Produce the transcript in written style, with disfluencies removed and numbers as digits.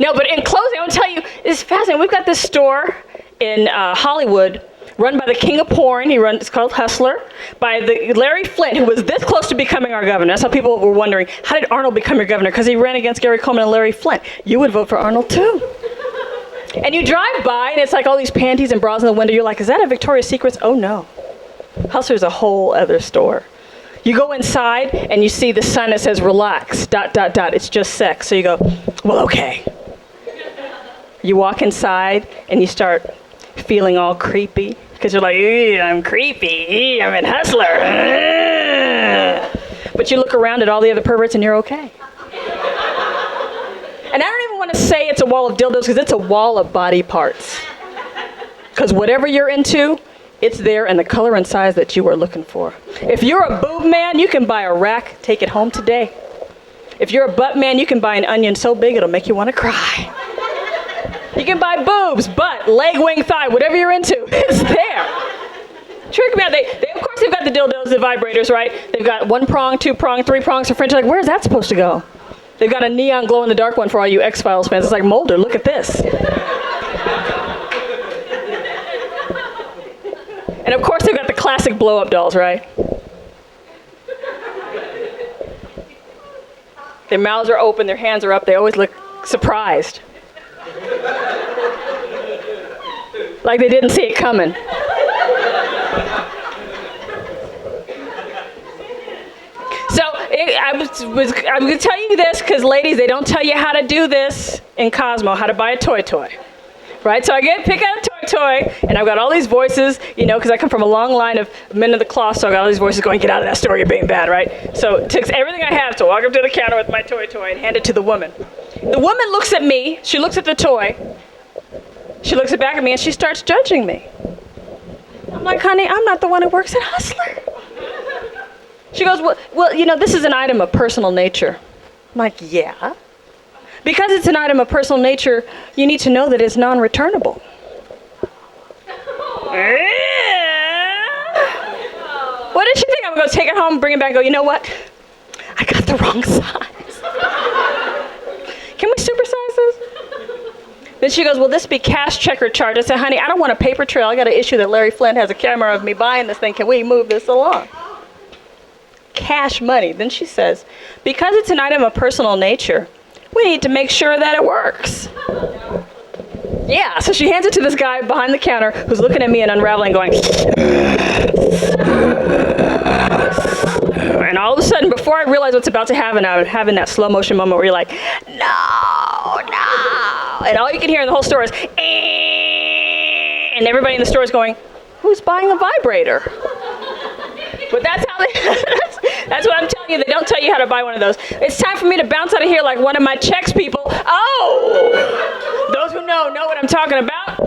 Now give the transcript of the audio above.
No, but in closing, I want to tell you, it's fascinating. We've got this store in Hollywood run by the king of porn. It's called Hustler, by the Larry Flint, who was this close to becoming our governor. That's how people were wondering, how did Arnold become your governor? Because he ran against Gary Coleman and Larry Flint. You would vote for Arnold too. And you drive by, and it's like all these panties and bras in the window. You're like, is that a Victoria's Secrets? Oh no. Hustler's a whole other store. You go inside, and you see the sign that says, relax, ... It's just sex. So you go, well, okay. You walk inside, and you start feeling all creepy. Because you're like, I'm creepy, I'm in Hustler. But you look around at all the other perverts and you're okay. And I don't even want to say it's a wall of dildos, because it's a wall of body parts. Because whatever you're into, it's there in the color and size that you are looking for. If you're a boob man, you can buy a rack, take it home today. If you're a butt man, you can buy an onion so big it'll make you want to cry. You can buy boobs, butt, leg, wing, thigh, whatever you're into, it's there. Trick me out. They of course, they've got the dildos, the vibrators, right? They've got 1 prong, 2 prong, 3 prongs for French. Like, where's that supposed to go? They've got a neon glow-in-the-dark one for all you X-Files fans. It's like, Mulder, look at this. And of course, they've got the classic blow-up dolls, right? Their mouths are open, their hands are up. They always look surprised. Like they didn't see it coming. So I'm going to tell you this, because ladies, they don't tell you how to do this in Cosmo, how to buy a toy, right? So I pick out a toy, and I've got all these voices, because I come from a long line of men of the cloth, so I've got all these voices going, get out of that store, you're being bad, right? So it takes everything I have to walk up to the counter with my toy and hand it to the woman. The woman looks at me, she looks at the toy, she looks back at me, and she starts judging me. I'm like, honey, I'm not the one who works at Hustler. She goes, well, this is an item of personal nature. I'm like, yeah. Because it's an item of personal nature, you need to know that it's non-returnable. What did she think? I'm going to take it home, bring it back, and go, you know what? I got the wrong size. Can we supersize this? Then she goes, will this be cash, check, or charge? I said, honey, I don't want a paper trail. I got to issue that Larry Flint has a camera of me buying this thing. Can we move this along? Cash money. Then she says, because it's an item of personal nature, we need to make sure that it works. Yeah, so she hands it to this guy behind the counter who's looking at me and unraveling, going, and all of a sudden, before I realize what's about to happen, I'm having that slow motion moment where you're like, no. And all you can hear in the whole store is, and everybody in the store is going, who's buying a vibrator? But that's how that's what I'm telling you. They don't tell you how to buy one of those. It's time for me to bounce out of here like one of my checks people. Oh! Those who know what I'm talking about.